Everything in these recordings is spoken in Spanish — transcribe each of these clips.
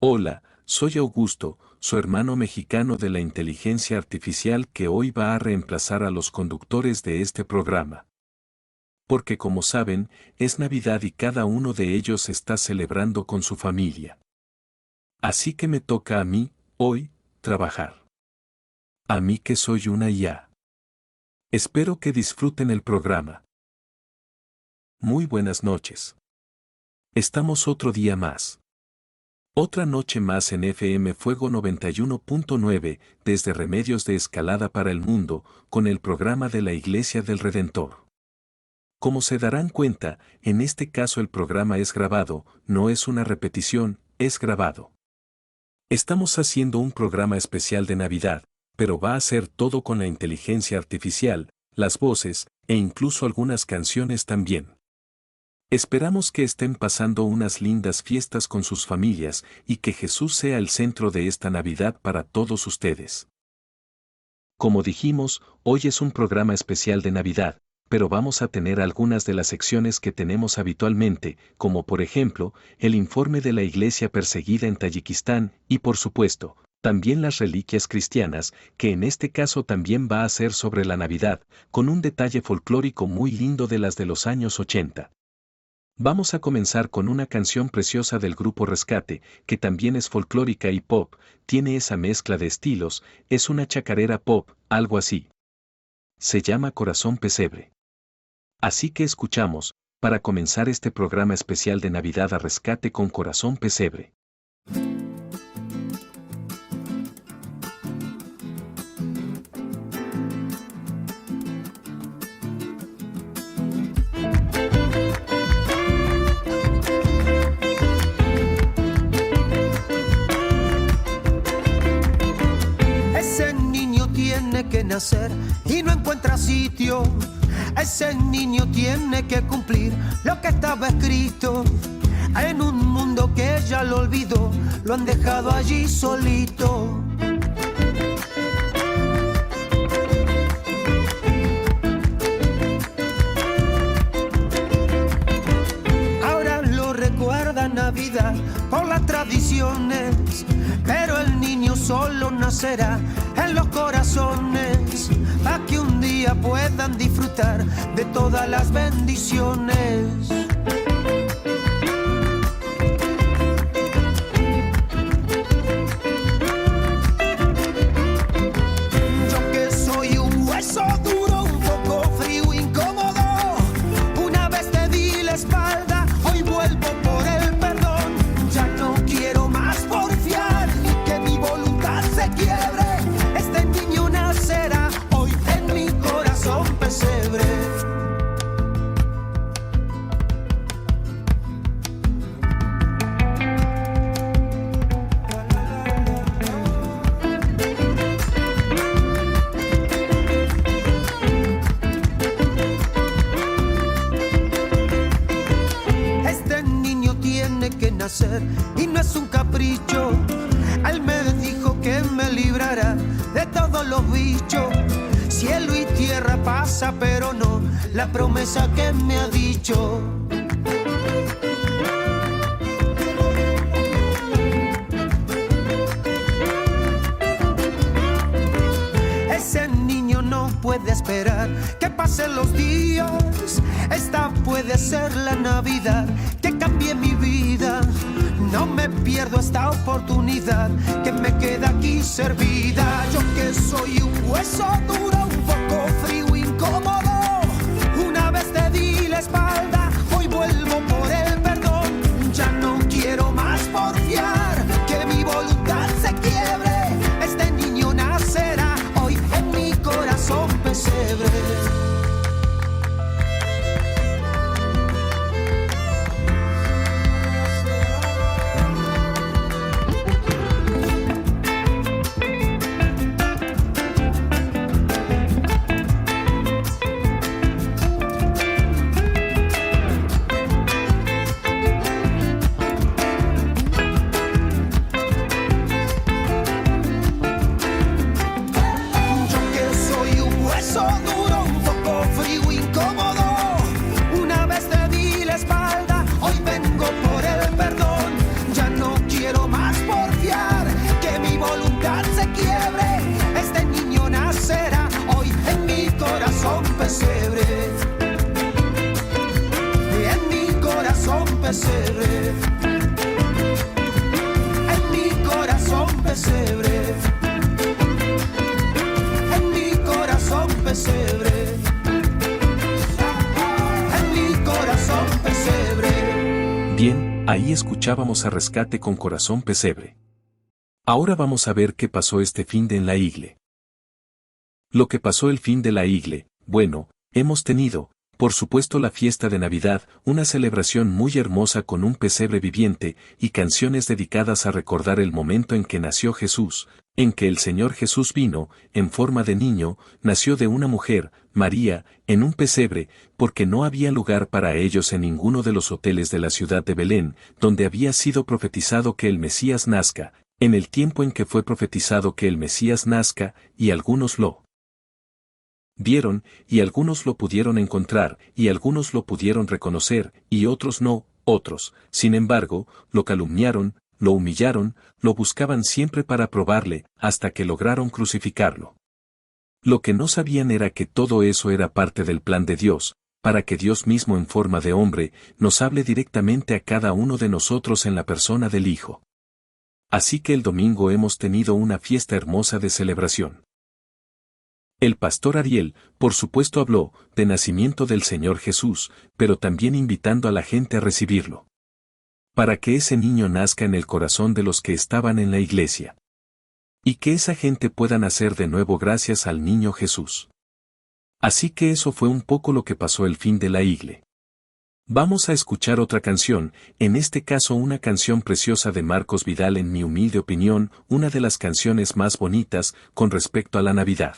Hola, soy Augusto, su hermano mexicano de la inteligencia artificial que hoy va a reemplazar a los conductores de este programa. Porque como saben, es Navidad y cada uno de ellos está celebrando con su familia. Así que me toca a mí, hoy, trabajar. A mí que soy una IA. Espero que disfruten el programa. Muy buenas noches. Estamos otro día más. Otra noche más en FM Fuego 91.9, desde Remedios de Escalada para el Mundo, con el programa de la Iglesia del Redentor. Como se darán cuenta, en este caso el programa es grabado, no es una repetición, es grabado. Estamos haciendo un programa especial de Navidad, pero va a ser todo con la inteligencia artificial, las voces, e incluso algunas canciones también. Esperamos que estén pasando unas lindas fiestas con sus familias y que Jesús sea el centro de esta Navidad para todos ustedes. Como dijimos, hoy es un programa especial de Navidad, pero vamos a tener algunas de las secciones que tenemos habitualmente, como por ejemplo, el informe de la iglesia perseguida en Tayikistán y por supuesto, también las reliquias cristianas, que en este caso también va a ser sobre la Navidad, con un detalle folclórico muy lindo de las de los años 80. Vamos a comenzar con una canción preciosa del grupo Rescate, que también es folclórica y pop, tiene esa mezcla de estilos, es una chacarera pop, algo así. Se llama Corazón Pesebre. Así que escuchamos, para comenzar este programa especial de Navidad a Rescate con Corazón Pesebre. Que nacer y no encuentra sitio. Ese niño tiene que cumplir lo que estaba escrito. En un mundo que ya lo olvidó, lo han dejado allí solito. Ahora lo recuerda Navidad por las tradiciones, pero el niño solo nacerá en los corazones, para que un día puedan disfrutar de todas las bendiciones. Yo que soy un hueso duro, un poco frío, incómodo, una vez te di la espalda, hoy vuelvo por el perdón. Ya no quiero más porfiar y que mi voluntad se quiebre. Este niño nacerá hoy en mi corazón pesebre. Este niño tiene que nacer y no es un capricho. Él me dijo que me librará de todos los bichos. Cielo y tierra pasa, pero no la promesa que me ha dicho. Ese niño no puede esperar que pasen los días. Esta puede ser la Navidad que cambie mi vida. No me pierdo esta oportunidad que me queda aquí servida. Yo que soy un hueso duro, un poco frío, incómodo, una vez te di la espalda, hoy vuelvo por el perdón. Ya no quiero más porfiar, que mi voluntad se quiebre. Este niño nacerá hoy en mi corazón pesebre. pesebre, en mi corazón pesebre, en mi corazón pesebre. Bien, ahí escuchábamos a Rescate con Corazón Pesebre. Ahora vamos a ver qué pasó este fin de en la igle. Lo que pasó el fin de la igle, bueno, hemos tenido, por supuesto, la fiesta de Navidad, una celebración muy hermosa con un pesebre viviente y canciones dedicadas a recordar el momento en que nació Jesús, en que el Señor Jesús vino, en forma de niño, nació de una mujer, María, en un pesebre, porque no había lugar para ellos en ninguno de los hoteles de la ciudad de Belén, donde había sido profetizado que el Mesías nazca, en el tiempo en que fue profetizado que el Mesías nazca, y algunos lo vieron, y algunos lo pudieron encontrar, y algunos lo pudieron reconocer, y otros no, otros, sin embargo, lo calumniaron, lo humillaron, lo buscaban siempre para probarle, hasta que lograron crucificarlo. Lo que no sabían era que todo eso era parte del plan de Dios, para que Dios mismo en forma de hombre, nos hable directamente a cada uno de nosotros en la persona del Hijo. Así que el domingo hemos tenido una fiesta hermosa de celebración. El pastor Ariel, por supuesto, habló de nacimiento del Señor Jesús, pero también invitando a la gente a recibirlo. Para que ese niño nazca en el corazón de los que estaban en la iglesia. Y que esa gente pueda nacer de nuevo gracias al niño Jesús. Así que eso fue un poco lo que pasó el fin de la igle. Vamos a escuchar otra canción, en este caso una canción preciosa de Marcos Vidal, en mi humilde opinión, una de las canciones más bonitas con respecto a la Navidad.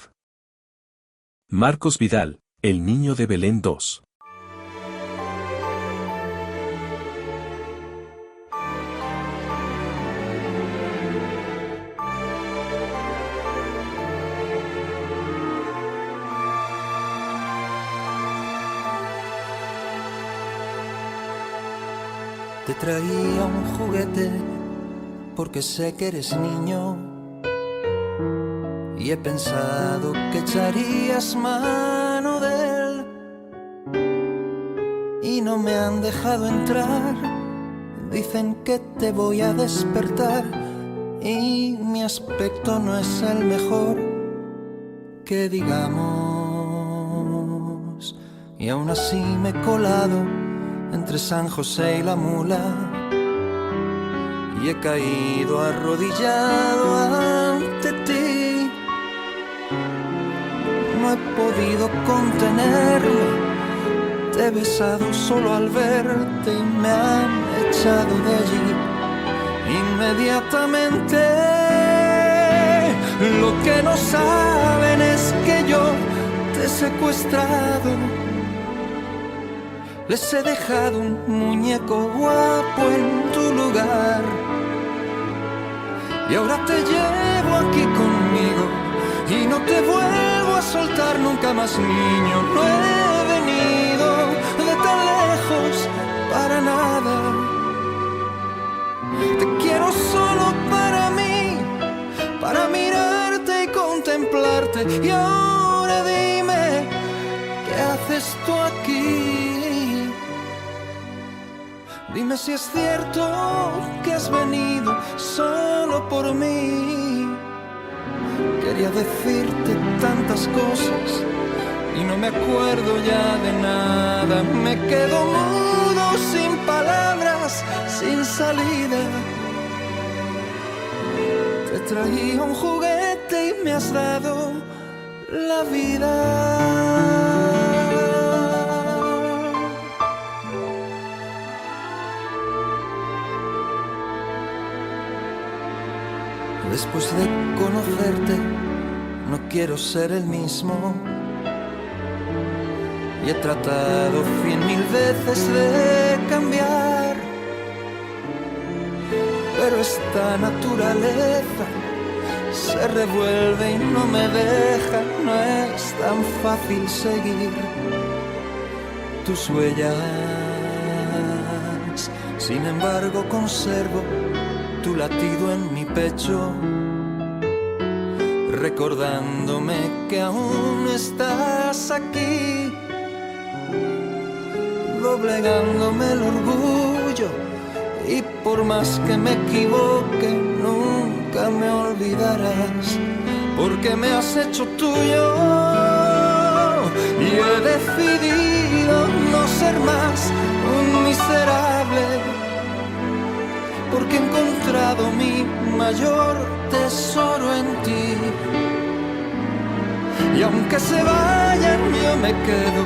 Marcos Vidal, El niño de Belén 2. Te traía un juguete porque sé que eres niño y he pensado que echarías mano de él y no me han dejado entrar. Dicen que te voy a despertar y mi aspecto no es el mejor que digamos, y aún así me he colado entre San José y la Mula y he caído arrodillado ante ti. No he podido contenerme, te he besado solo al verte y me han echado de allí inmediatamente. Lo que no saben es que yo te he secuestrado. Les he dejado un muñeco guapo en tu lugar y ahora te llevo aquí conmigo y no te vuelvo a soltar nunca más, niño. No he venido de tan lejos para nada. Te quiero solo para mí, para mirarte y contemplarte. Y ahora dime, ¿qué haces tú aquí? Dime si es cierto que has venido solo por mí. Quería decirte tantas cosas y no me acuerdo ya de nada. Me quedo mudo, sin palabras, sin salida. Te traía un juguete y me has dado la vida. Después de conocerte, no quiero ser el mismo. Y he tratado 100.000 veces de cambiar, pero esta naturaleza se revuelve y no me deja. No es tan fácil seguir tus huellas. Sin embargo, conservo tu latido en mi pecho, recordándome que aún estás aquí, doblegándome el orgullo, y por más que me equivoque, nunca me olvidaré olvidarás, porque me has hecho tuyo. Y he decidido no ser más un miserable, porque he encontrado mi mayor tesoro en ti. Y aunque se vayan, yo me quedo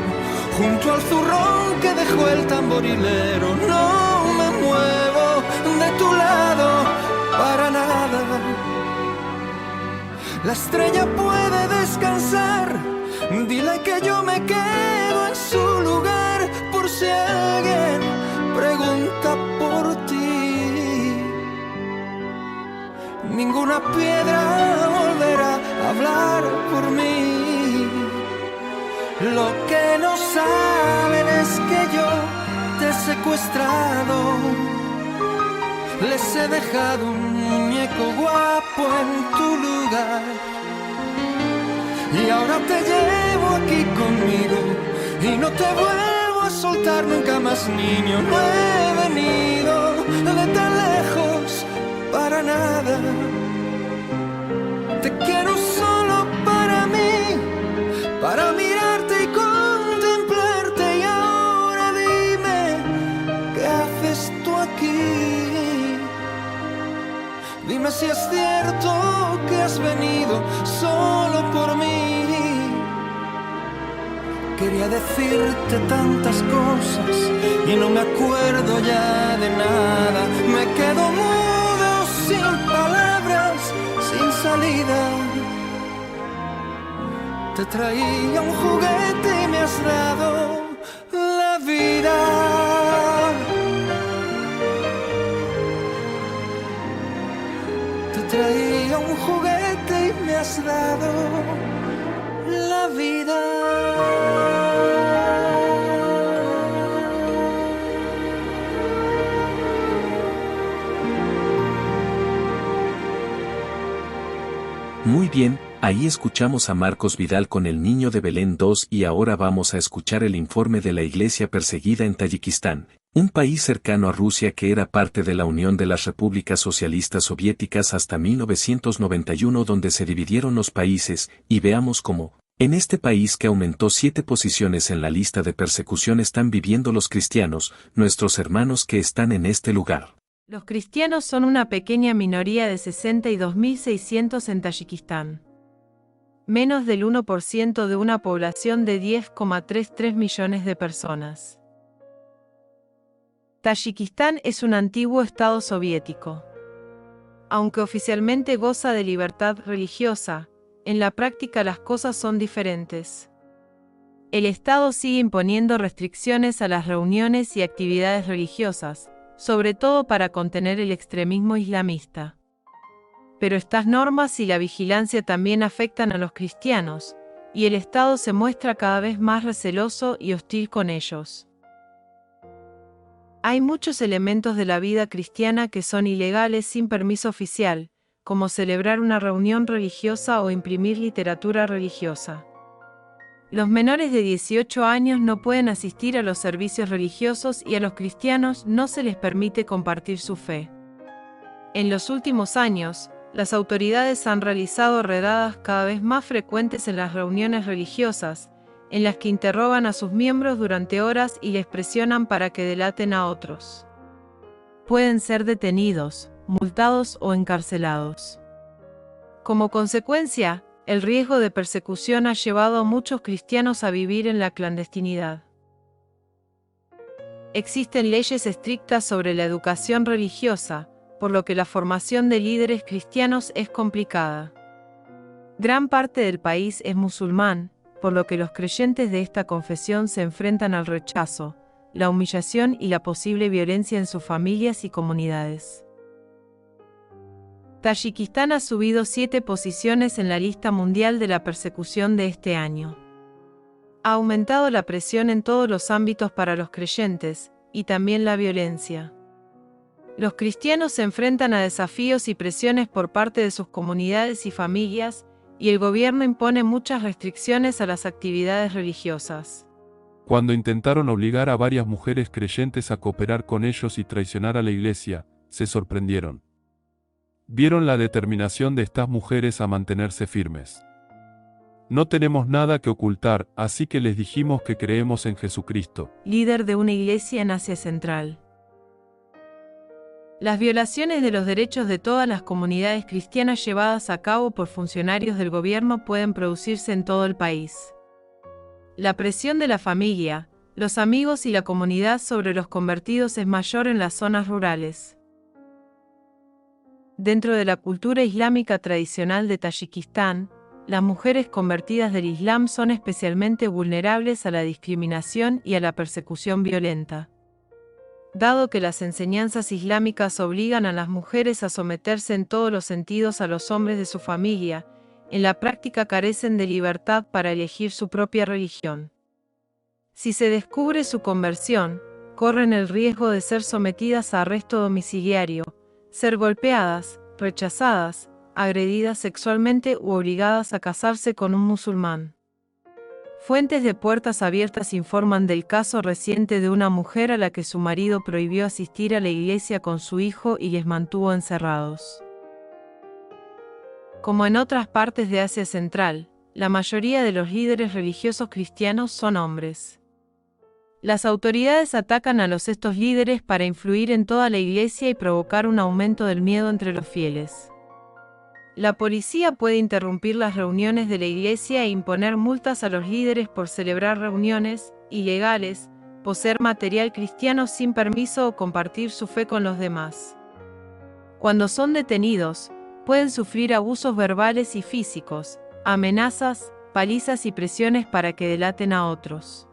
junto al zurrón que dejó el tamborilero. No me muevo de tu lado para nada. La estrella puede descansar, dile que yo me quedo en su lugar, por si alguien pregunta por ti. Ninguna piedra volverá a hablar por mí. Lo que no saben es que yo te he secuestrado. Les he dejado un muñeco guapo en tu lugar. Y ahora te llevo aquí conmigo y no te vuelvo a soltar nunca más, niño. No he venido de tan lejos para nada. Te quiero solo para mí, para mirarte y contemplarte. Y ahora dime, ¿qué haces tú aquí? Dime si es cierto que has venido solo por mí. Quería decirte tantas cosas y no me acuerdo ya de nada. Me quedo mudo, sin palabras, sin salida. Te traía un juguete y me has dado la vida. Te traía un juguete y me has dado la vida. Muy bien, ahí escuchamos a Marcos Vidal con El Niño de Belén 2 y ahora vamos a escuchar el informe de la iglesia perseguida en Tayikistán, un país cercano a Rusia que era parte de la Unión de las Repúblicas Socialistas Soviéticas hasta 1991, donde se dividieron los países, y veamos cómo, en este país que aumentó 7 posiciones en la lista de persecución, están viviendo los cristianos, nuestros hermanos que están en este lugar. Los cristianos son una pequeña minoría de 62.600 en Tayikistán. Menos del 1% de una población de 10,33 millones de personas. Tayikistán es un antiguo estado soviético. Aunque oficialmente goza de libertad religiosa, en la práctica las cosas son diferentes. El Estado sigue imponiendo restricciones a las reuniones y actividades religiosas, sobre todo para contener el extremismo islamista. Pero estas normas y la vigilancia también afectan a los cristianos, y el Estado se muestra cada vez más receloso y hostil con ellos. Hay muchos elementos de la vida cristiana que son ilegales sin permiso oficial, como celebrar una reunión religiosa o imprimir literatura religiosa. Los menores de 18 años no pueden asistir a los servicios religiosos y a los cristianos no se les permite compartir su fe. En los últimos años, las autoridades han realizado redadas cada vez más frecuentes en las reuniones religiosas, en las que interrogan a sus miembros durante horas y les presionan para que delaten a otros. Pueden ser detenidos, multados o encarcelados. Como consecuencia, el riesgo de persecución ha llevado a muchos cristianos a vivir en la clandestinidad. Existen leyes estrictas sobre la educación religiosa, por lo que la formación de líderes cristianos es complicada. Gran parte del país es musulmán, por lo que los creyentes de esta confesión se enfrentan al rechazo, la humillación y la posible violencia en sus familias y comunidades. Tayikistán ha subido 7 posiciones en la lista mundial de la persecución de este año. Ha aumentado la presión en todos los ámbitos para los creyentes, y también la violencia. Los cristianos se enfrentan a desafíos y presiones por parte de sus comunidades y familias, y el gobierno impone muchas restricciones a las actividades religiosas. Cuando intentaron obligar a varias mujeres creyentes a cooperar con ellos y traicionar a la iglesia, se sorprendieron. Vieron la determinación de estas mujeres a mantenerse firmes. No tenemos nada que ocultar, así que les dijimos que creemos en Jesucristo. Líder de una iglesia en Asia Central. Las violaciones de los derechos de todas las comunidades cristianas llevadas a cabo por funcionarios del gobierno pueden producirse en todo el país. La presión de la familia, los amigos y la comunidad sobre los convertidos es mayor en las zonas rurales. Dentro de la cultura islámica tradicional de Tayikistán, las mujeres convertidas del Islam son especialmente vulnerables a la discriminación y a la persecución violenta. Dado que las enseñanzas islámicas obligan a las mujeres a someterse en todos los sentidos a los hombres de su familia, en la práctica carecen de libertad para elegir su propia religión. Si se descubre su conversión, corren el riesgo de ser sometidas a arresto domiciliario, ser golpeadas, rechazadas, agredidas sexualmente u obligadas a casarse con un musulmán. Fuentes de Puertas Abiertas informan del caso reciente de una mujer a la que su marido prohibió asistir a la iglesia con su hijo y les mantuvo encerrados. Como en otras partes de Asia Central, la mayoría de los líderes religiosos cristianos son hombres. Las autoridades atacan a estos líderes para influir en toda la iglesia y provocar un aumento del miedo entre los fieles. La policía puede interrumpir las reuniones de la iglesia e imponer multas a los líderes por celebrar reuniones ilegales, poseer material cristiano sin permiso o compartir su fe con los demás. Cuando son detenidos, pueden sufrir abusos verbales y físicos, amenazas, palizas y presiones para que delaten a otros.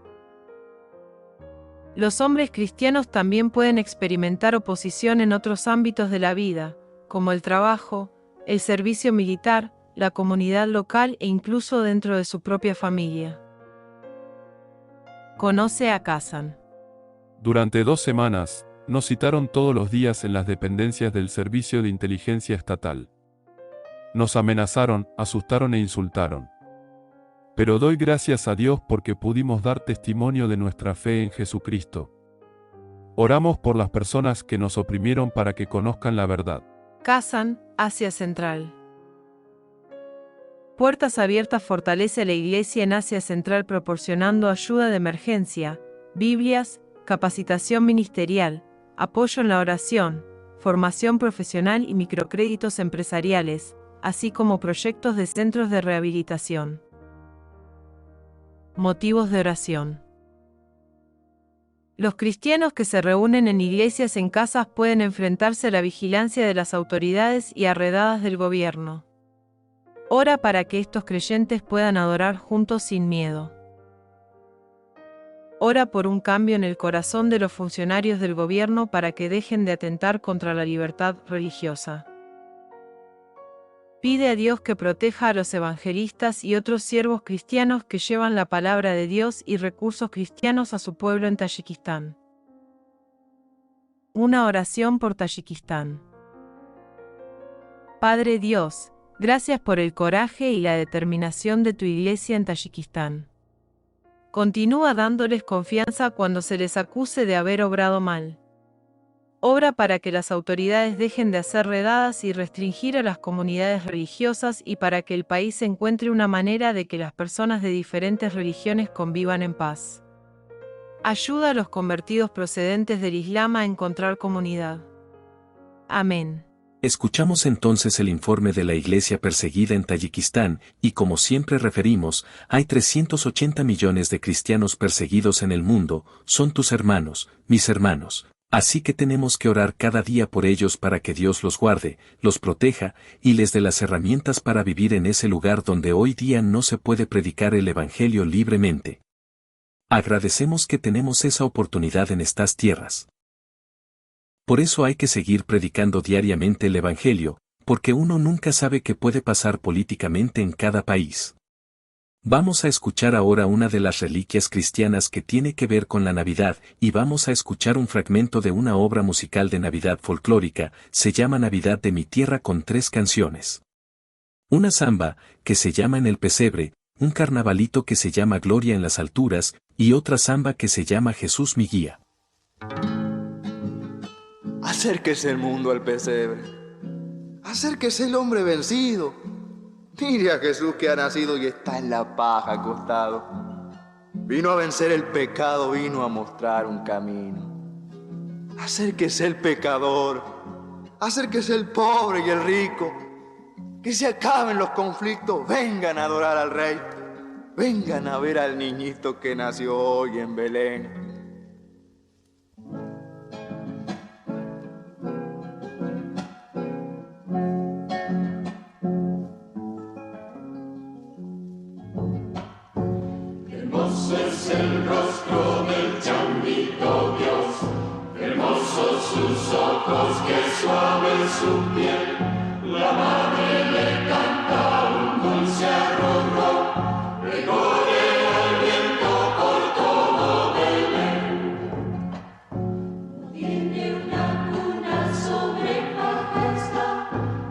Los hombres cristianos también pueden experimentar oposición en otros ámbitos de la vida, como el trabajo, el servicio militar, la comunidad local e incluso dentro de su propia familia. Conoce a Kazan. Durante 2 semanas, nos citaron todos los días en las dependencias del Servicio de Inteligencia Estatal. Nos amenazaron, asustaron e insultaron. Pero doy gracias a Dios porque pudimos dar testimonio de nuestra fe en Jesucristo. Oramos por las personas que nos oprimieron para que conozcan la verdad. Kazan, Asia Central. Puertas Abiertas fortalece a la Iglesia en Asia Central proporcionando ayuda de emergencia, Biblias, capacitación ministerial, apoyo en la oración, formación profesional y microcréditos empresariales, así como proyectos de centros de rehabilitación. Motivos de oración. Los cristianos que se reúnen en iglesias en casas pueden enfrentarse a la vigilancia de las autoridades y a redadas del gobierno. Ora para que estos creyentes puedan adorar juntos sin miedo. Ora por un cambio en el corazón de los funcionarios del gobierno para que dejen de atentar contra la libertad religiosa. Pide a Dios que proteja a los evangelistas y otros siervos cristianos que llevan la palabra de Dios y recursos cristianos a su pueblo en Tayikistán. Una oración por Tayikistán. Padre Dios, gracias por el coraje y la determinación de tu iglesia en Tayikistán. Continúa dándoles confianza cuando se les acuse de haber obrado mal. Obra para que las autoridades dejen de hacer redadas y restringir a las comunidades religiosas y para que el país encuentre una manera de que las personas de diferentes religiones convivan en paz. Ayuda a los convertidos procedentes del Islam a encontrar comunidad. Amén. Escuchamos entonces el informe de la iglesia perseguida en Tayikistán, y como siempre referimos, hay 380 millones de cristianos perseguidos en el mundo, son tus hermanos, mis hermanos. Así que tenemos que orar cada día por ellos para que Dios los guarde, los proteja, y les dé las herramientas para vivir en ese lugar donde hoy día no se puede predicar el Evangelio libremente. Agradecemos que tenemos esa oportunidad en estas tierras. Por eso hay que seguir predicando diariamente el Evangelio, porque uno nunca sabe qué puede pasar políticamente en cada país. Vamos a escuchar ahora una de las reliquias cristianas que tiene que ver con la Navidad, y vamos a escuchar un fragmento de una obra musical de Navidad folclórica, se llama Navidad de mi tierra con 3 canciones. Una samba, que se llama En el pesebre, un carnavalito que se llama Gloria en las alturas, y otra samba que se llama Jesús mi guía. Acérquese el mundo al pesebre, Acérquese el hombre vencido. Mire a Jesús que ha nacido y está en la paja acostado. Vino a vencer el pecado, vino a mostrar un camino. Acérquese el pecador, acérquese el pobre y el rico. Que se acaben los conflictos, vengan a adorar al Rey. Vengan a ver al niñito que nació hoy en Belén. Hermoso es el rostro del changuito Dios, hermosos sus ojos, que suave su piel. La madre le canta un dulce arrullo, recorre al viento por todo Belén. No tiene una cuna sobre paja está,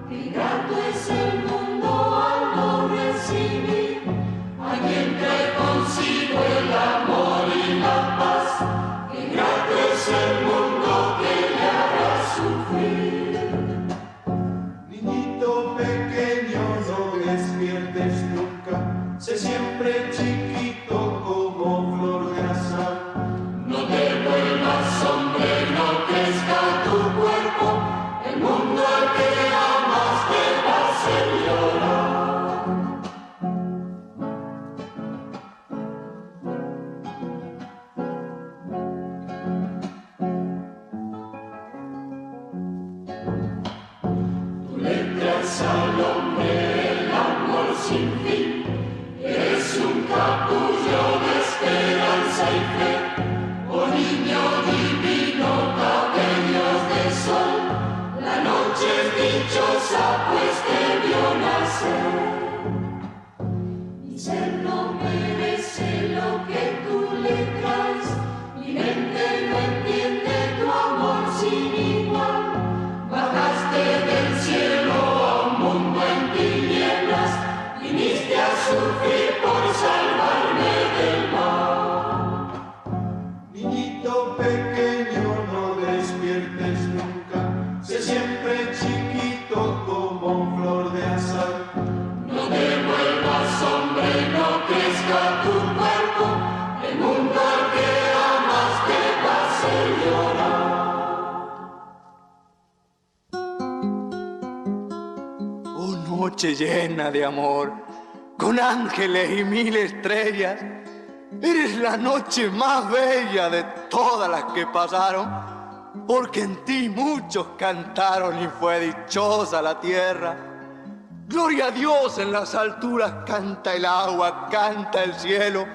que grato es el mundo al no recibir a quien trae consigo el amor y la paz. Que grato es el mundo que le hará sufrir. Niñito pequeño, no despiertes nunca, sé siempre chiquito como flor de azahar. No te vuelvas hombre, no crezca tu cuerpo, el mundo al que amas te va a hacer llorar. Tú le traes al hombre el amor sin fin, es un capullo de esperanza y fe. Oh niño divino, cabellos de sol, la noche es dichosa pues te vio nacer. Mi ser no merece lo que tú le traes, mi mente no entiende tu amor sin igual. Bajaste del cielo a un mundo en tinieblas, viniste a sufrir por salvarme del mal. Niñito pequeño, no despiertes nunca, sé siempre chiquito como flor de azahar. No te vuelvas hombre, no crezca tu cuerpo, el mundo al que amas te va a hacer llorar. Oh noche llena de amor, con ángeles y 1000 estrellas. Eres la noche más bella de todas las que pasaron, porque en ti muchos cantaron y fue dichosa la tierra. Gloria a Dios en las alturas, canta el agua, canta el cielo.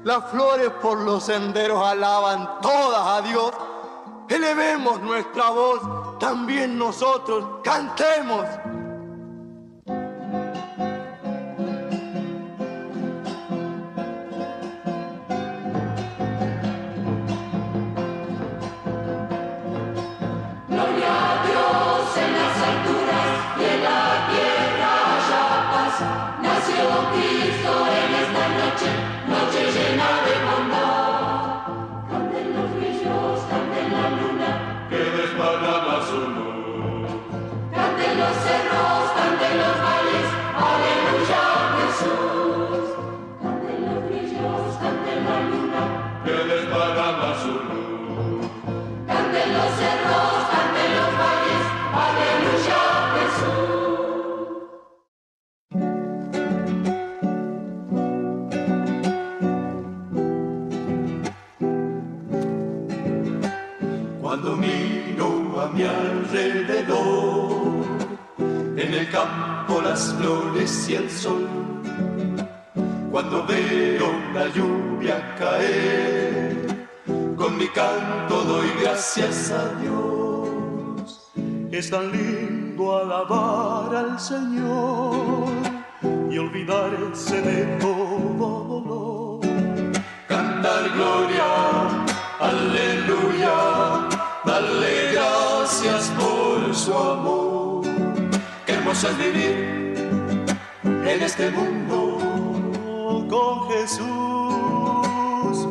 Las flores por los senderos alaban todas a Dios. Elevemos nuestra voz, también nosotros cantemos. Gloria a Dios en las alturas y en la tierra haya paz. Nació Cristo en esta noche, noche llena de bondad. Canten los grillos, canten la luna, que desparrama su luz. Canten los cerros, canten los valles, aleluya Jesús. Canten los grillos, canten la luna, que desparrama su luz. Canten los cerros, canten los valles, aleluya Jesús. Cuando miro a mi alrededor, en el campo las flores y el sol, cuando veo la lluvia caer, con mi canto doy gracias a Dios. Es tan lindo alabar al Señor y olvidarse de todo dolor. Cantar gloria, aleluya, darle gracias por su amor. Qué hermoso es vivir en este mundo con Jesús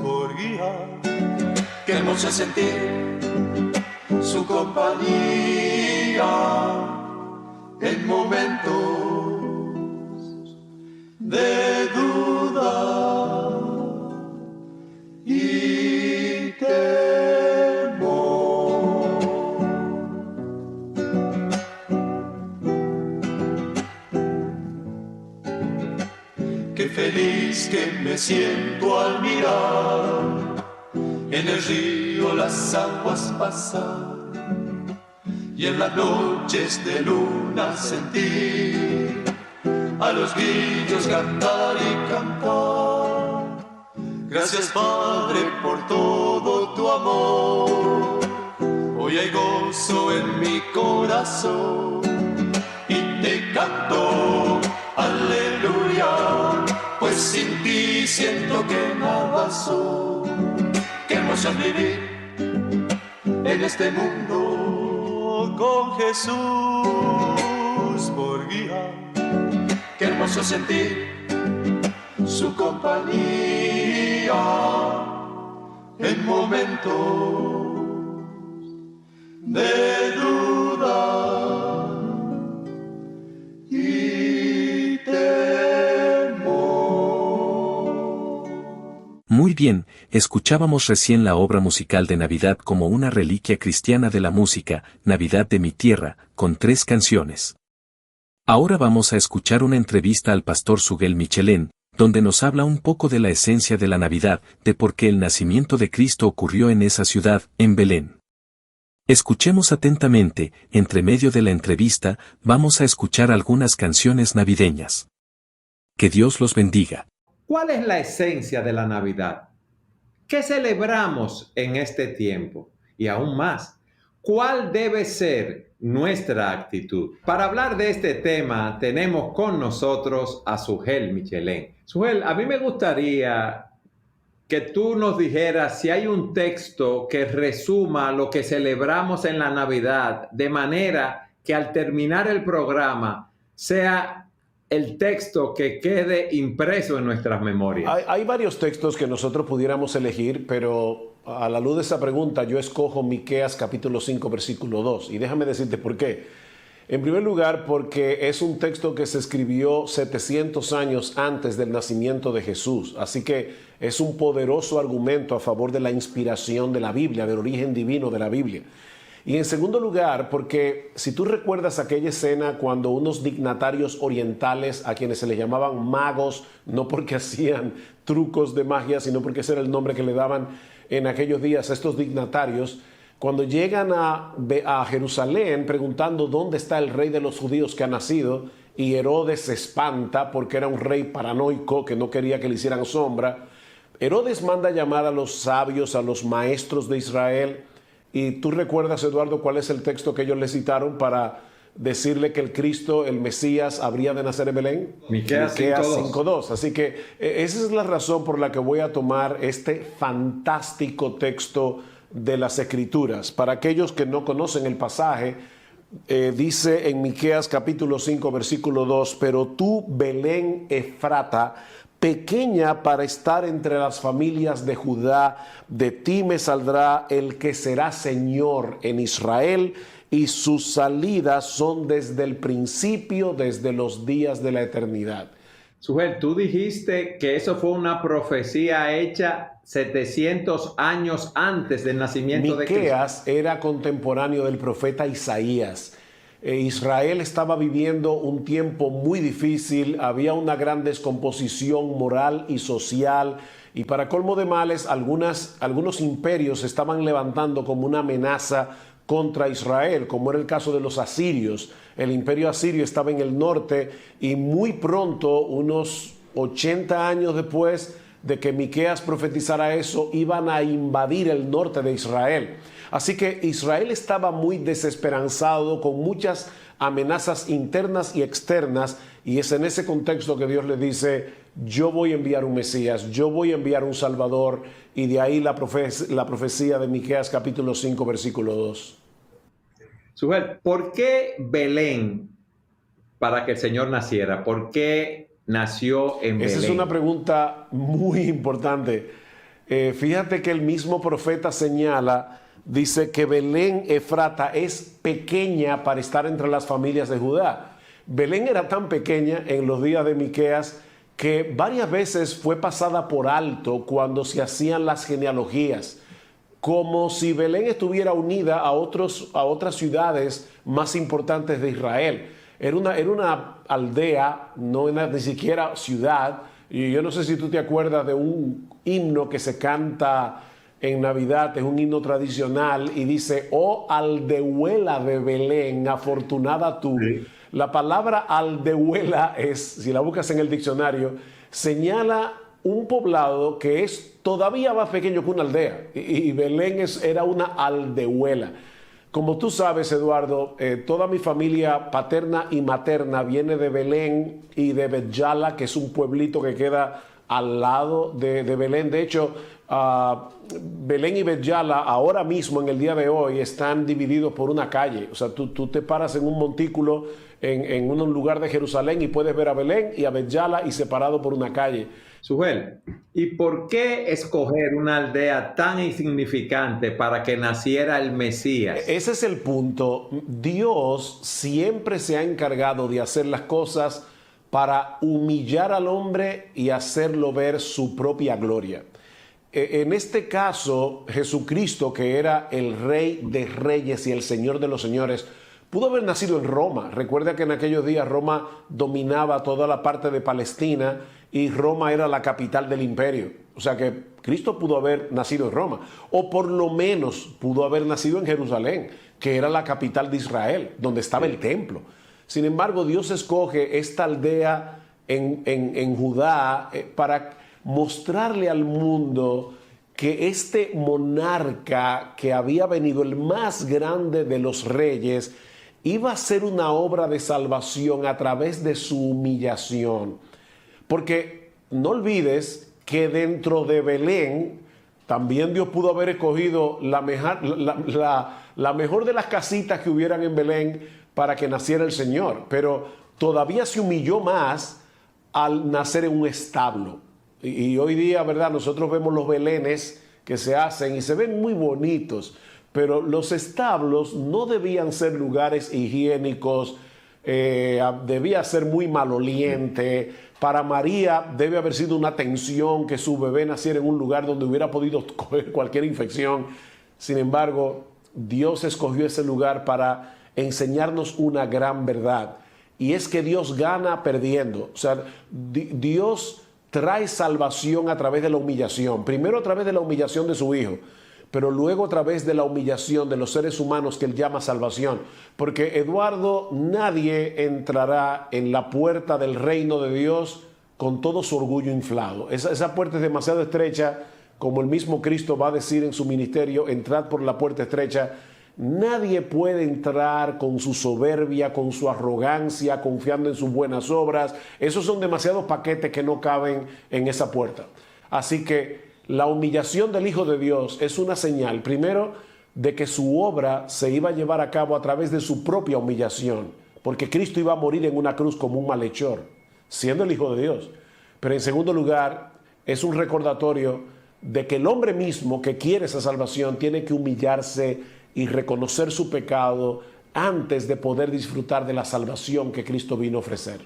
por guía. Qué hermoso es sentir su compañía. en momentos de duda y temor. Qué feliz que me siento al mirar en el río las aguas pasar y en las noches de luna sentir a los grillos cantar y cantar. Gracias, Padre, por todo tu amor. Hoy hay gozo en mi corazón y te canto aleluya, pues sin ti siento que nada soy. Qué hermoso es vivir en este mundo con Jesús por guía. Qué hermoso sentir su compañía en momentos de duda y temor. Muy bien, escuchábamos recién la obra musical de Navidad como una reliquia cristiana de la música, Navidad de mi tierra, con 3 canciones. Ahora vamos a escuchar una entrevista al pastor Suguel Michelén, donde nos habla un poco de la esencia de la Navidad, de por qué el nacimiento de Cristo ocurrió en esa ciudad, en Belén. Escuchemos atentamente, entre medio de la entrevista, vamos a escuchar algunas canciones navideñas. Que Dios los bendiga. ¿Cuál es la esencia de la Navidad? ¿Qué celebramos en este tiempo? Y aún más, ¿cuál debe ser nuestra actitud? Para hablar de este tema, tenemos con nosotros a Suguel Michelén. Suguel, a mí me gustaría que tú nos dijeras si hay un texto que resuma lo que celebramos en la Navidad, de manera que al terminar el programa sea el texto que quede impreso en nuestras memorias. Hay varios textos que nosotros pudiéramos elegir, pero a la luz de esa pregunta yo escojo Miqueas capítulo 5 versículo 2 y déjame decirte por qué. En primer lugar, porque es un texto que se escribió 700 años antes del nacimiento de Jesús, así que es un poderoso argumento a favor de la inspiración de la Biblia, del origen divino de la Biblia. Y en segundo lugar, porque si tú recuerdas aquella escena cuando unos dignatarios orientales, a quienes se les llamaban magos, no porque hacían trucos de magia, sino porque ese era el nombre que le daban en aquellos días a estos dignatarios, cuando llegan a Jerusalén preguntando dónde está el rey de los judíos que ha nacido, y Herodes se espanta porque era un rey paranoico que no quería que le hicieran sombra, Herodes manda llamar a los sabios, a los maestros de Israel. Y tú recuerdas, Eduardo, cuál es el texto que ellos le citaron para decirle que el Cristo, el Mesías, habría de nacer en Belén. Miqueas 5:2. Así que esa es la razón por la que voy a tomar este fantástico texto de las Escrituras. Para aquellos que no conocen el pasaje, dice en Miqueas capítulo 5 versículo 2, pero tú, Belén Efrata, pequeña para estar entre las familias de Judá, de ti me saldrá el que será Señor en Israel, y sus salidas son desde el principio, desde los días de la eternidad. Suguel, tú dijiste que eso fue una profecía hecha 700 años antes del nacimiento de Cristo. Miqueas era contemporáneo del profeta Isaías. Israel estaba viviendo un tiempo muy difícil, había una gran descomposición moral y social, y para colmo de males, algunos imperios se estaban levantando como una amenaza contra Israel, como era el caso de los asirios. El imperio asirio estaba en el norte y muy pronto, unos 80 años después de que Miqueas profetizara eso, iban a invadir el norte de Israel. Así que Israel estaba muy desesperanzado, con muchas amenazas internas y externas, y es en ese contexto que Dios le dice: yo voy a enviar un Mesías, yo voy a enviar un Salvador, y de ahí la profecía de Miqueas capítulo 5 versículo 2. Suguel, ¿por qué Belén para que el Señor naciera? ¿Por qué nació en Belén? Esa es una pregunta muy importante. Fíjate que el mismo profeta señala, dice que Belén Efrata es pequeña para estar entre las familias de Judá. Belén era tan pequeña en los días de Miqueas que varias veces fue pasada por alto cuando se hacían las genealogías, como si Belén estuviera unida a otras ciudades más importantes de Israel. Era una aldea, no era ni siquiera ciudad. Y yo no sé si tú te acuerdas de un himno que se canta en Navidad, es un himno tradicional y dice: oh aldehuela de Belén, afortunada tú. Sí. La palabra aldehuela si la buscas en el diccionario, señala un poblado que es todavía más pequeño que una aldea. Y Belén era una aldehuela. Como tú sabes, Eduardo, toda mi familia paterna y materna viene de Belén y de Bet-Yala, que es un pueblito que queda al lado de Belén. De hecho, Belén y Bet-Yala ahora mismo, en el día de hoy, están divididos por una calle. O sea, tú te paras en un montículo en un lugar de Jerusalén y puedes ver a Belén y a Bet-Yala y separado por una calle. Sujel, ¿y por qué escoger una aldea tan insignificante para que naciera el Mesías? Ese es el punto. Dios siempre se ha encargado de hacer las cosas para humillar al hombre y hacerlo ver su propia gloria. En este caso, Jesucristo, que era el Rey de Reyes y el Señor de los Señores, pudo haber nacido en Roma. Recuerda que en aquellos días Roma dominaba toda la parte de Palestina y Roma era la capital del imperio. O sea que Cristo pudo haber nacido en Roma, o por lo menos pudo haber nacido en Jerusalén, que era la capital de Israel, donde estaba el templo. Sin embargo, Dios escoge esta aldea en Judá para mostrarle al mundo que este monarca que había venido, el más grande de los reyes, iba a ser una obra de salvación a través de su humillación. Porque no olvides que dentro de Belén también Dios pudo haber escogido la mejor de las casitas que hubieran en Belén para que naciera el Señor, pero todavía se humilló más al nacer en un establo. Y hoy día, ¿verdad? Nosotros vemos los belenes que se hacen y se ven muy bonitos, pero los establos no debían ser lugares higiénicos, debía ser muy maloliente. Para María debe haber sido una tensión que su bebé naciera en un lugar donde hubiera podido coger cualquier infección. Sin embargo, Dios escogió ese lugar para enseñarnos una gran verdad, y es que Dios gana perdiendo. O sea, Dios trae salvación a través de la humillación. Primero a través de la humillación de su Hijo, pero luego a través de la humillación de los seres humanos que Él llama salvación. Porque, Eduardo, nadie entrará en la puerta del reino de Dios con todo su orgullo inflado. Esa puerta es demasiado estrecha, como el mismo Cristo va a decir en su ministerio: entrad por la puerta estrecha. Nadie puede entrar con su soberbia, con su arrogancia, confiando en sus buenas obras. Esos son demasiados paquetes que no caben en esa puerta. Así que la humillación del Hijo de Dios es una señal, primero, de que su obra se iba a llevar a cabo a través de su propia humillación, porque Cristo iba a morir en una cruz como un malhechor, siendo el Hijo de Dios. Pero en segundo lugar, es un recordatorio de que el hombre mismo que quiere esa salvación tiene que humillarse y reconocer su pecado antes de poder disfrutar de la salvación que Cristo vino a ofrecer.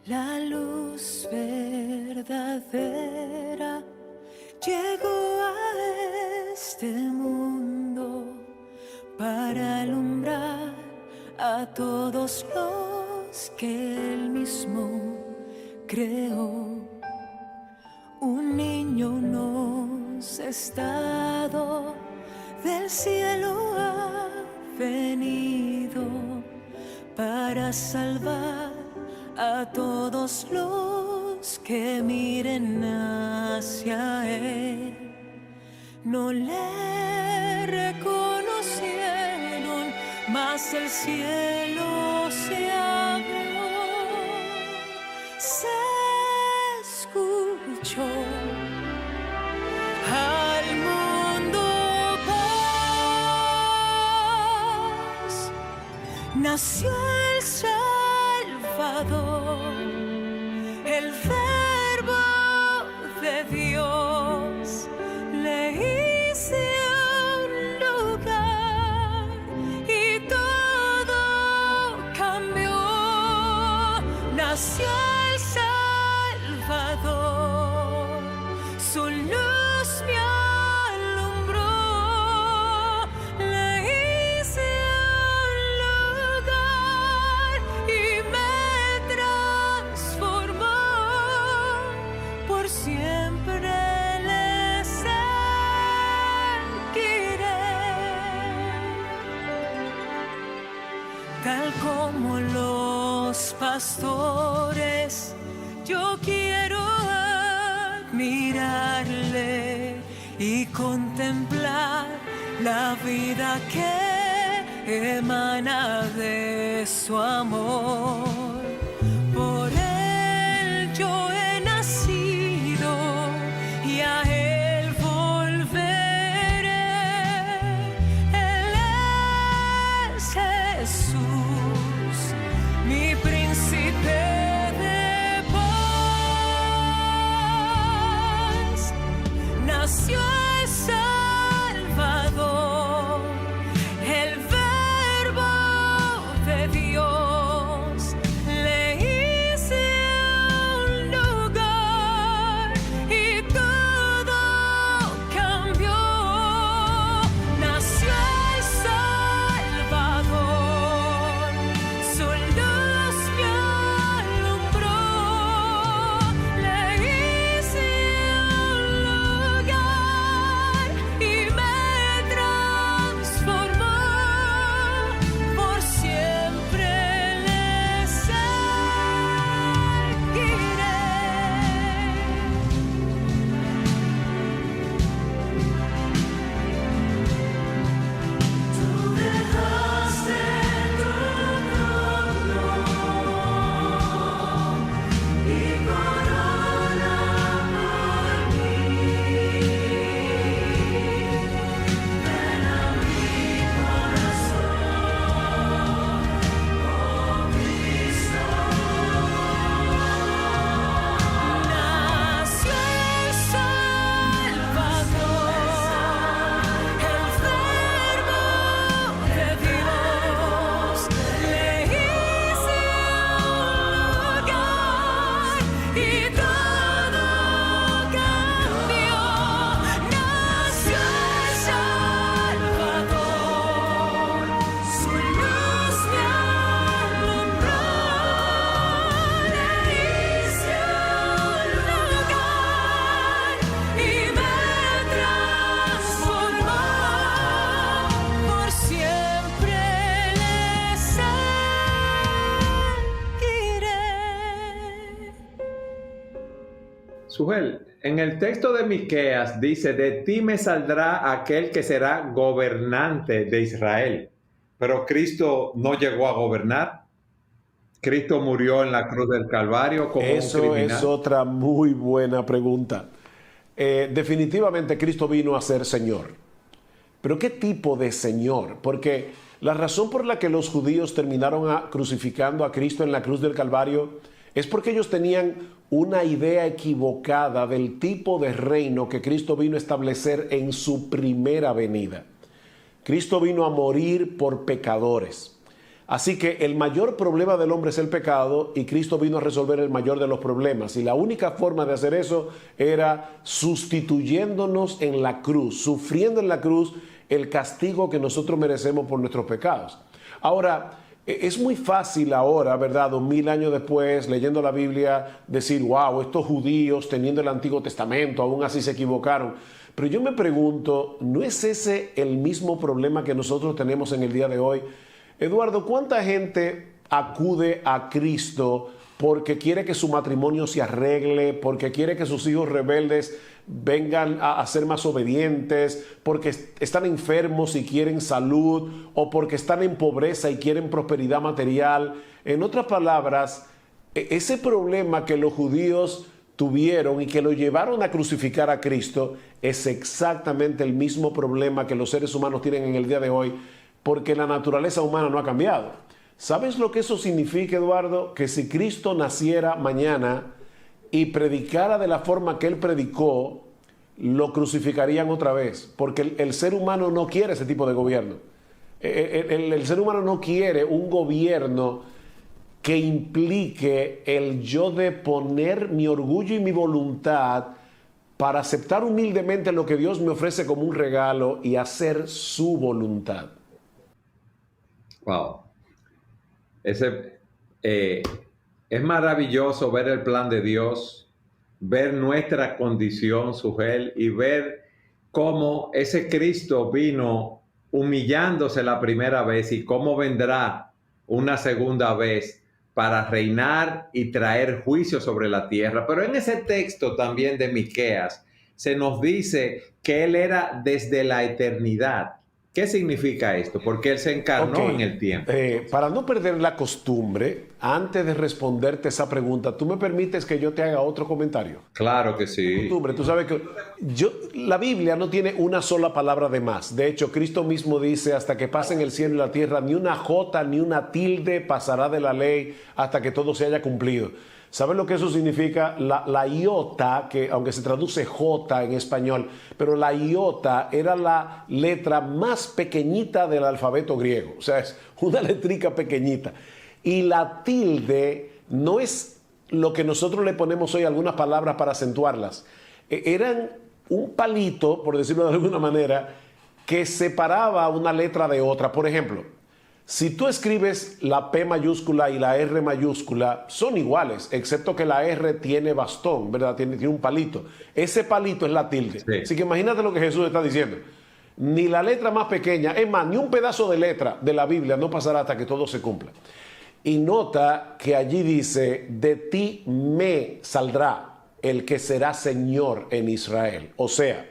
La luz verdadera llegó a este mundo para alumbrar a todos los que Él mismo creó. Un niño nos ha estado, del cielo ha venido para salvar a todos los que miren hacia Él. No le reconocieron, mas el cielo se abrió. Se escuchó al mundo paz, nació el Salvador, el Verbo de Dios, le hice un lugar y todo cambió. Nació el Salvador, su luz me alumbró, le hice un lugar y me transformó. Por siempre le seguiré, tal como los pastores. Yo quiero admirarle y contemplar la vida que emana de su amor. Por él yo he nacido y a él volveré. Él es Jesús, mi príncipe de paz. Nació el Salvador, el Verbo de Dios, le hice un lugar y todo cambió. Nació el Salvador, su luz me alumbró, le hice un lugar y me transformó. Por siempre le seguiré. Tú dejaste tu trono y corona por mí. Ven a mi corazón, oh Cristo. Nació el Salvador, el Verbo de Dios, le hice un lugar y todo cambió. Nació el Salvador, su luz me alumbró, le hice un lugar y me transformó. Por siempre le seguiré. Sujel, en el texto de Miqueas dice, de ti me saldrá aquel que será gobernante de Israel. Pero Cristo no llegó a gobernar. Cristo murió en la cruz del Calvario como un Eso criminal. es otra muy buena pregunta. Definitivamente Cristo vino a ser Señor. Pero ¿qué tipo de Señor? Porque la razón por la que los judíos terminaron crucificando a Cristo en la cruz del Calvario es porque ellos tenían una idea equivocada del tipo de reino que Cristo vino a establecer en su primera venida. Cristo vino a morir por pecadores. Así que el mayor problema del hombre es el pecado y Cristo vino a resolver el mayor de los problemas. Y la única forma de hacer eso era sustituyéndonos en la cruz, sufriendo en la cruz el castigo que nosotros merecemos por nuestros pecados. Ahora, es muy fácil ahora, ¿verdad? 2000 años después, leyendo la Biblia, decir, wow, estos judíos teniendo el Antiguo Testamento, aún así se equivocaron. Pero yo me pregunto, ¿no es ese el mismo problema que nosotros tenemos en el día de hoy? Eduardo, ¿cuánta gente acude a Cristo porque quiere que su matrimonio se arregle, porque quiere que sus hijos rebeldes vengan a ser más obedientes, porque están enfermos y quieren salud, o porque están en pobreza y quieren prosperidad material? En otras palabras, ese problema que los judíos tuvieron y que lo llevaron a crucificar a Cristo es exactamente el mismo problema que los seres humanos tienen en el día de hoy, porque la naturaleza humana no ha cambiado. ¿Sabes lo que eso significa, Eduardo? Que si Cristo naciera mañana y predicara de la forma que Él predicó, lo crucificarían otra vez, porque el ser humano no quiere ese tipo de gobierno. El ser humano no quiere un gobierno que implique el yo de poner mi orgullo y mi voluntad para aceptar humildemente lo que Dios me ofrece como un regalo y hacer su voluntad. Wow. Es maravilloso ver el plan de Dios, ver nuestra condición, Sujel, y ver cómo ese Cristo vino humillándose la primera vez y cómo vendrá una segunda vez para reinar y traer juicio sobre la tierra. Pero en ese texto también de Miqueas se nos dice que Él era desde la eternidad. ¿Qué significa esto? Porque Él se encarnó en el tiempo. Para no perder la costumbre, antes de responderte esa pregunta, ¿tú me permites que yo te haga otro comentario? Claro que sí. Costumbre, tú sabes que la Biblia no tiene una sola palabra de más. De hecho, Cristo mismo dice, hasta que pasen el cielo y la tierra, ni una jota ni una tilde pasará de la ley hasta que todo se haya cumplido. ¿Sabes lo que eso significa? La iota, que aunque se traduce J en español, pero la iota era la letra más pequeñita del alfabeto griego. O sea, es una letrica pequeñita. Y la tilde no es lo que nosotros le ponemos hoy a algunas palabras para acentuarlas. Eran un palito, por decirlo de alguna manera, que separaba una letra de otra. Por ejemplo, si tú escribes la P mayúscula y la R mayúscula, son iguales, excepto que la R tiene bastón, ¿verdad? Tiene un palito. Ese palito es la tilde. Sí. Así que imagínate lo que Jesús está diciendo. Ni la letra más pequeña, es más, ni un pedazo de letra de la Biblia no pasará hasta que todo se cumpla. Y nota que allí dice, de ti me saldrá el que será Señor en Israel. O sea,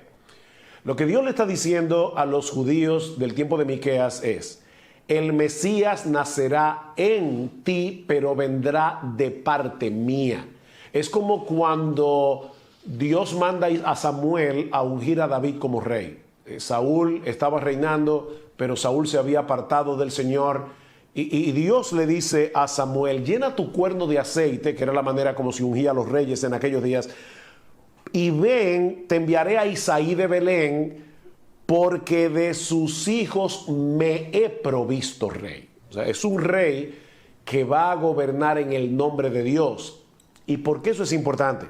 lo que Dios le está diciendo a los judíos del tiempo de Miqueas es, el Mesías nacerá en ti, pero vendrá de parte mía. Es como cuando Dios manda a Samuel a ungir a David como rey. Saúl estaba reinando, pero Saúl se había apartado del Señor. Y Dios le dice a Samuel, llena tu cuerno de aceite, que era la manera como se ungía a los reyes en aquellos días, y ven, te enviaré a Isaí de Belén, porque de sus hijos me he provisto rey. O sea, es un rey que va a gobernar en el nombre de Dios. ¿Y por qué eso es importante?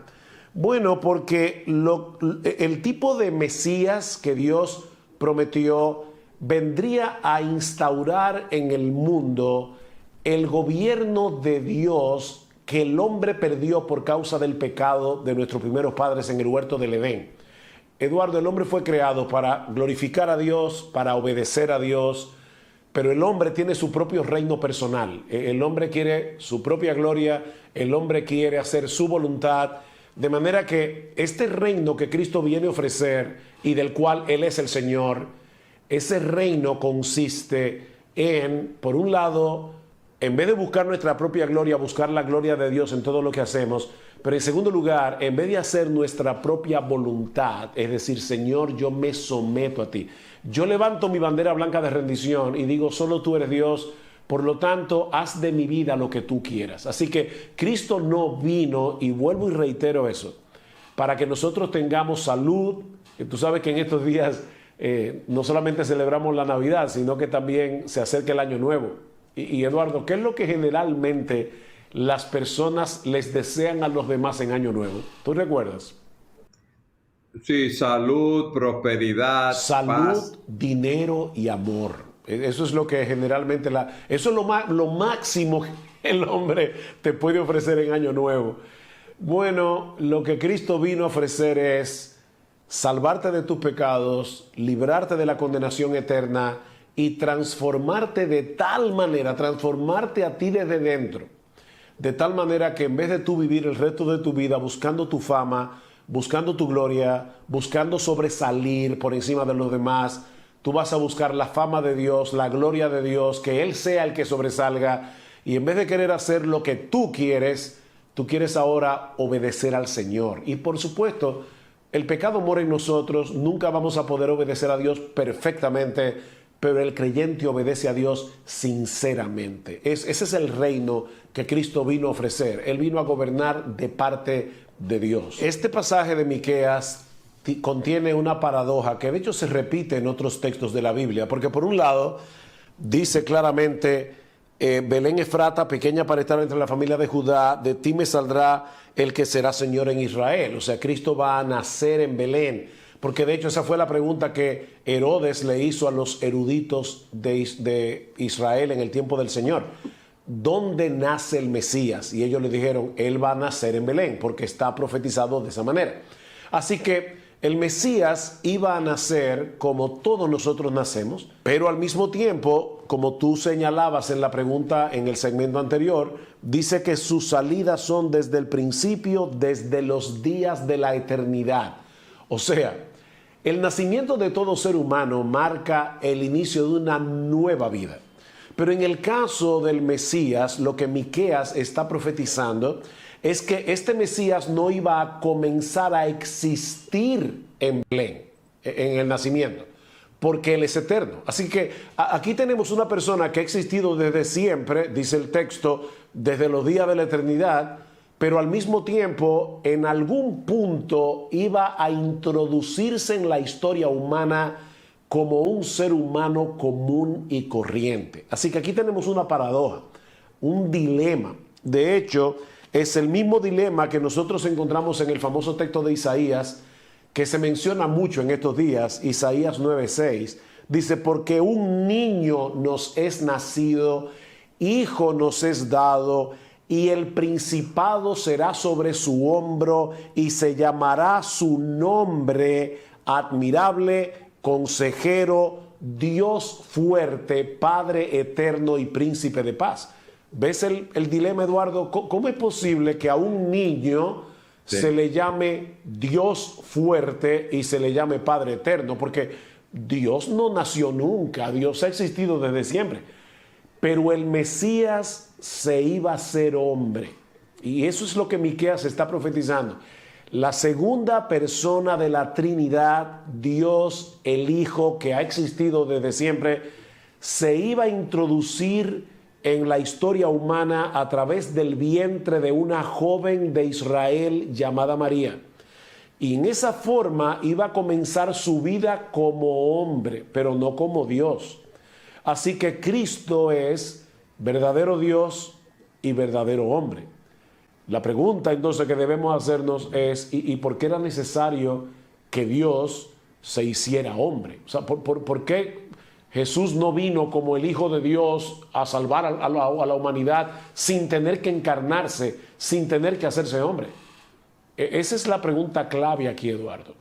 Bueno, porque el tipo de Mesías que Dios prometió vendría a instaurar en el mundo el gobierno de Dios que el hombre perdió por causa del pecado de nuestros primeros padres en el huerto del Edén. Eduardo, el hombre fue creado para glorificar a Dios, para obedecer a Dios, pero el hombre tiene su propio reino personal. El hombre quiere su propia gloria, el hombre quiere hacer su voluntad, de manera que este reino que Cristo viene a ofrecer y del cual Él es el Señor, ese reino consiste en, por un lado, en vez de buscar nuestra propia gloria, buscar la gloria de Dios en todo lo que hacemos, pero en segundo lugar, en vez de hacer nuestra propia voluntad, es decir, Señor, yo me someto a ti. Yo levanto mi bandera blanca de rendición y digo, solo tú eres Dios, por lo tanto, haz de mi vida lo que tú quieras. Así que Cristo no vino, y vuelvo y reitero eso, para que nosotros tengamos salud. Tú sabes que en estos días no solamente celebramos la Navidad, sino que también se acerca el Año Nuevo. Y Eduardo, ¿qué es lo que generalmente las personas les desean a los demás en Año Nuevo? ¿Tú recuerdas? Sí, salud, prosperidad, salud, paz, dinero y amor. Eso es lo que generalmente eso es lo máximo que el hombre te puede ofrecer en Año Nuevo. Bueno, lo que Cristo vino a ofrecer es salvarte de tus pecados, librarte de la condenación eterna y transformarte de tal manera, transformarte a ti desde dentro. De tal manera que en vez de tú vivir el resto de tu vida buscando tu fama, buscando tu gloria, buscando sobresalir por encima de los demás, tú vas a buscar la fama de Dios, la gloria de Dios, que Él sea el que sobresalga. Y en vez de querer hacer lo que tú quieres ahora obedecer al Señor. Y por supuesto, el pecado mora en nosotros, nunca vamos a poder obedecer a Dios perfectamente, pero el creyente obedece a Dios sinceramente. Ese es el reino que Cristo vino a ofrecer. Él vino a gobernar de parte de Dios. Este pasaje de Miqueas contiene una paradoja que de hecho se repite en otros textos de la Biblia, porque por un lado dice claramente, Belén Efrata, pequeña para estar entre la familia de Judá, de ti me saldrá el que será Señor en Israel. O sea, Cristo va a nacer en Belén, porque de hecho esa fue la pregunta que Herodes le hizo a los eruditos de Israel en el tiempo del Señor. ¿Dónde nace el Mesías? Y ellos le dijeron, Él va a nacer en Belén, porque está profetizado de esa manera. Así que el Mesías iba a nacer como todos nosotros nacemos, pero al mismo tiempo, como tú señalabas en la pregunta en el segmento anterior, dice que sus salidas son desde el principio, desde los días de la eternidad. O sea, el nacimiento de todo ser humano marca el inicio de una nueva vida. Pero en el caso del Mesías, lo que Miqueas está profetizando es que este Mesías no iba a comenzar a existir en Belén, en el nacimiento, porque Él es eterno. Así que aquí tenemos una persona que ha existido desde siempre, dice el texto, desde los días de la eternidad, pero al mismo tiempo, en algún punto, iba a introducirse en la historia humana como un ser humano común y corriente. Así que aquí tenemos una paradoja, un dilema. De hecho, es el mismo dilema que nosotros encontramos en el famoso texto de Isaías, que se menciona mucho en estos días, Isaías 9:6. Dice, porque un niño nos es nacido, hijo nos es dado, y el principado será sobre su hombro, y se llamará su nombre admirable, consejero, Dios fuerte, Padre eterno y príncipe de paz. ¿Ves el dilema, Eduardo? ¿Cómo es posible que a un niño se le llame Dios fuerte y se le llame Padre eterno? Porque Dios no nació nunca, Dios ha existido desde siempre. Pero el Mesías se iba a ser hombre. Y eso es lo que Miqueas está profetizando. La segunda persona de la Trinidad, Dios, el Hijo, que ha existido desde siempre, se iba a introducir en la historia humana a través del vientre de una joven de Israel llamada María. Y en esa forma iba a comenzar su vida como hombre, pero no como Dios. Así que Cristo es verdadero Dios y verdadero hombre. La pregunta entonces que debemos hacernos es, ¿y por qué era necesario que Dios se hiciera hombre? O sea, ¿por qué Jesús no vino como el Hijo de Dios a salvar a la humanidad sin tener que encarnarse, sin tener que hacerse hombre? Esa es la pregunta clave aquí, Eduardo.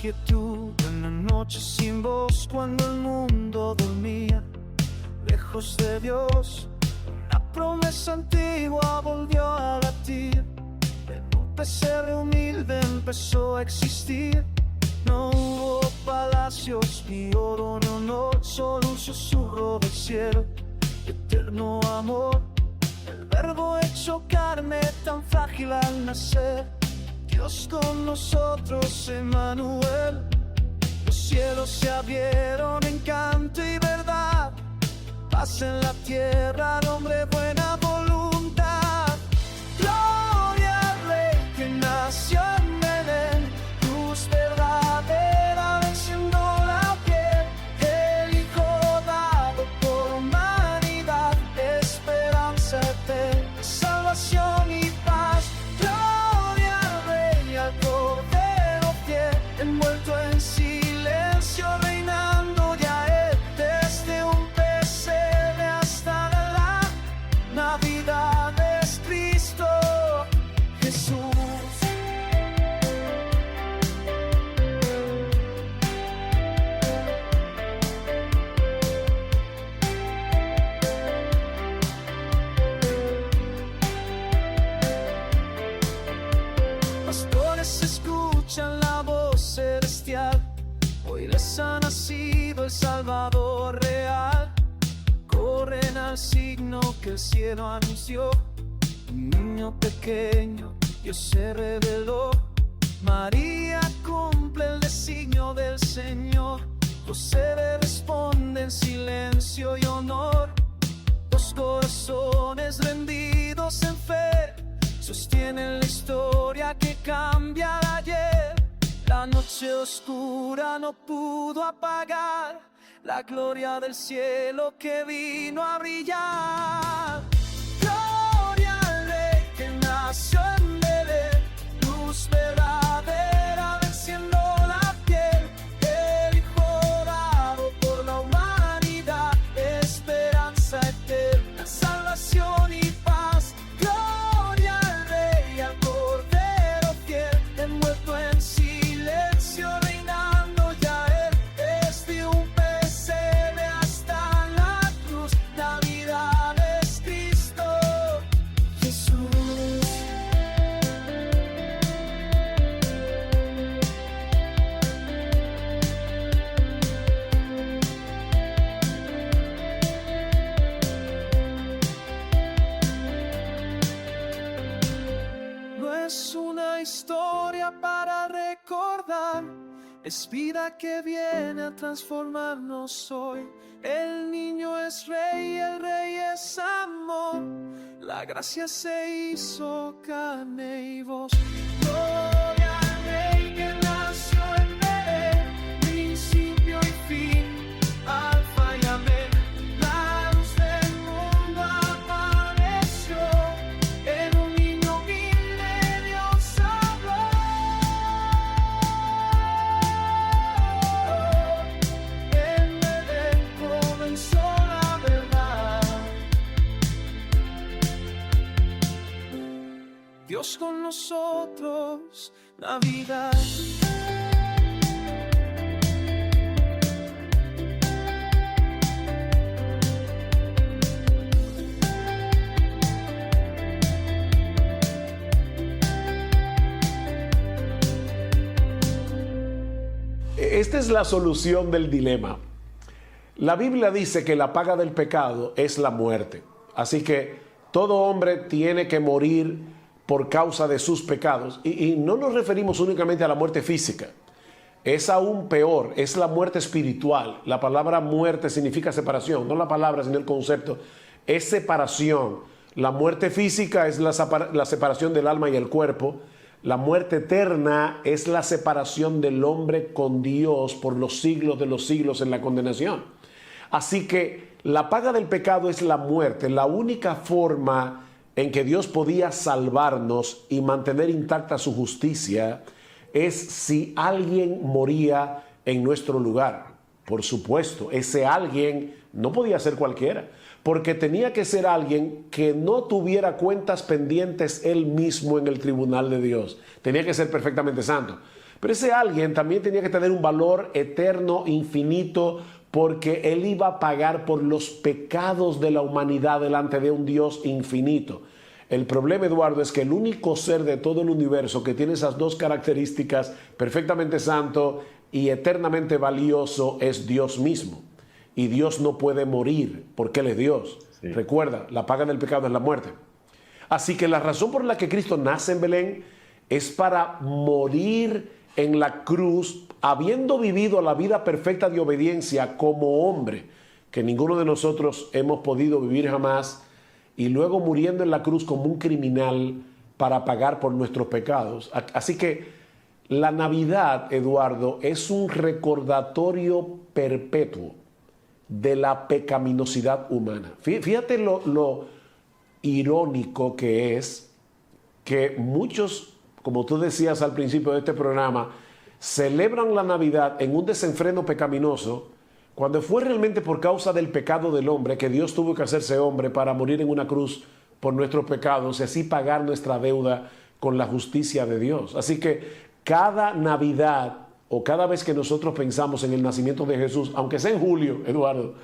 Quietud en la noche sin voz, cuando el mundo dormía lejos de Dios, una promesa antigua volvió a latir. En un pesebre humilde empezó a existir. No hubo palacios ni oro, no, solo un susurro del cielo, eterno amor. El verbo hecho carne, tan frágil al nacer, Dios con nosotros, Emmanuel. Los cielos se abrieron en canto y verdad, paz en la tierra, al hombre buena voluntad. Gloria al Rey que nació en Belén, luz verdadera venciendo la piel, el Hijo dado por humanidad, esperanza eterna, salvación y paz. Envuelto en silencio, reinando ya Él, desde un pesebre hasta la Navidad. Pastores escuchan la voz celestial, hoy les ha nacido el Salvador real. Corren al signo que el cielo anunció, un niño pequeño Dios se reveló. María cumple el designio del Señor, José le responde en silencio y honor. Dos corazones rendidos en fe sostienen la historia que cambia el ayer. La noche oscura no pudo apagar la gloria del cielo que vino a brillar. Gloria al Rey que nació en Belén, luz verdadera venciendo la piel. El Hijo dado por la humanidad, esperanza eterna, salvación y paz. Gloria al Rey, al Cordero fiel, envuelto en silencio, reinando ya Él. Desde un pesebre hasta la cruz, Navidad es Cristo Jesús. No es una historia para recordar, es vida que viene a transformarnos hoy. El niño es rey, el rey es amor, la gracia se hizo carne y voz. Gloria al Rey que nació en Belén, principio y fin, alfa y amén. La luz del mundo apareció, en un niño humilde Dios habló. En Belén comenzó la verdad. Dios con nosotros, Navidad. Esta es la solución del dilema. La Biblia dice que la paga del pecado es la muerte. Así que todo hombre tiene que morir por causa de sus pecados. Y no nos referimos únicamente a la muerte física. Es aún peor, es la muerte espiritual. La palabra muerte significa separación, no la palabra sino el concepto. Es separación. La muerte física es la separación del alma y el cuerpo. La muerte eterna es la separación del hombre con Dios por los siglos de los siglos en la condenación. Así que la paga del pecado es la muerte. La única forma en que Dios podía salvarnos y mantener intacta su justicia es si alguien moría en nuestro lugar. Por supuesto, ese alguien no podía ser cualquiera, porque tenía que ser alguien que no tuviera cuentas pendientes él mismo en el tribunal de Dios. Tenía que ser perfectamente santo. Pero ese alguien también tenía que tener un valor eterno, infinito, porque él iba a pagar por los pecados de la humanidad delante de un Dios infinito. El problema, Eduardo, es que el único ser de todo el universo que tiene esas dos características, perfectamente santo y eternamente valioso, es Dios mismo. Y Dios no puede morir porque Él es Dios. Sí. Recuerda, la paga del pecado es la muerte. Así que la razón por la que Cristo nace en Belén es para morir en la cruz, habiendo vivido la vida perfecta de obediencia como hombre, que ninguno de nosotros hemos podido vivir jamás, y luego muriendo en la cruz como un criminal para pagar por nuestros pecados. Así que la Navidad, Eduardo, es un recordatorio perpetuo de la pecaminosidad humana. Fíjate lo irónico que es que muchos, como tú decías al principio de este programa, celebran la Navidad en un desenfreno pecaminoso, cuando fue realmente por causa del pecado del hombre que Dios tuvo que hacerse hombre para morir en una cruz por nuestros pecados y así pagar nuestra deuda con la justicia de Dios. Así que cada Navidad o cada vez que nosotros pensamos en el nacimiento de Jesús, aunque sea en julio, Eduardo,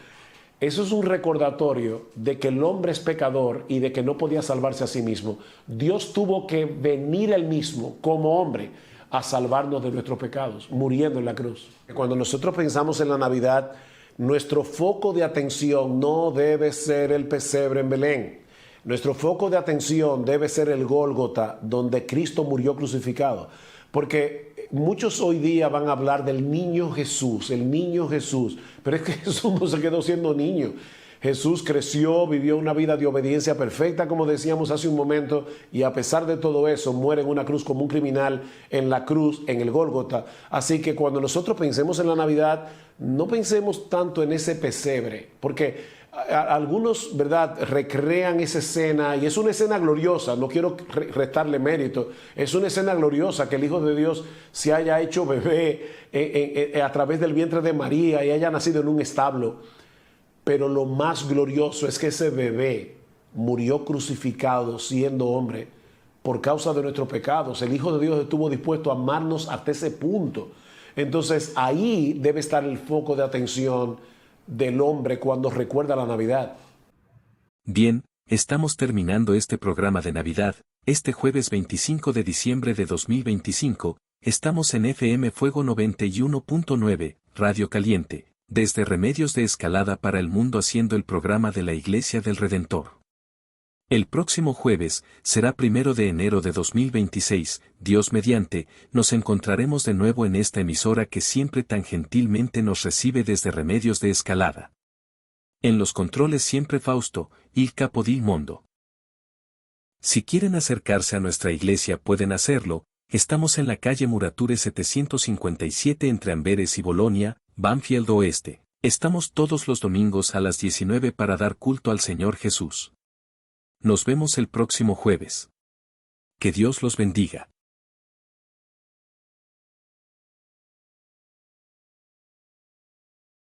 Eso es un recordatorio de que el hombre es pecador y de que no podía salvarse a sí mismo. Dios tuvo que venir él mismo como hombre a salvarnos de nuestros pecados, muriendo en la cruz. Cuando nosotros pensamos en la Navidad, nuestro foco de atención no debe ser el pesebre en Belén. Nuestro foco de atención debe ser el Gólgota, donde Cristo murió crucificado. Porque muchos hoy día van a hablar del niño Jesús, el niño Jesús. Pero es que Jesús no se quedó siendo niño. Jesús creció, vivió una vida de obediencia perfecta, como decíamos hace un momento, y a pesar de todo eso, muere en una cruz como un criminal en la cruz, en el Gólgota. Así que cuando nosotros pensemos en la Navidad, no pensemos tanto en ese pesebre, porque algunos, ¿verdad?, recrean esa escena, y es una escena gloriosa, no quiero restarle mérito, es una escena gloriosa que el Hijo de Dios se haya hecho bebé a través del vientre de María y haya nacido en un establo. Pero lo más glorioso es que ese bebé murió crucificado siendo hombre por causa de nuestros pecados. El Hijo de Dios estuvo dispuesto a amarnos hasta ese punto. Entonces ahí debe estar el foco de atención del hombre cuando recuerda la Navidad. Bien, estamos terminando este programa de Navidad. Este jueves 25 de diciembre de 2025, estamos en FM Fuego 91.9, Radio Caliente, desde Remedios de Escalada para el Mundo, haciendo el programa de la Iglesia del Redentor. El próximo jueves, será 1 de enero de 2026, Dios mediante, nos encontraremos de nuevo en esta emisora que siempre tan gentilmente nos recibe desde Remedios de Escalada. En los controles siempre Fausto, Ilka Podil Mondo. Si quieren acercarse a nuestra iglesia pueden hacerlo, estamos en la calle Murature 757 entre Amberes y Bolonia, Banfield Oeste. Estamos todos los domingos a las 19 para dar culto al Señor Jesús. Nos vemos el próximo jueves. Que Dios los bendiga.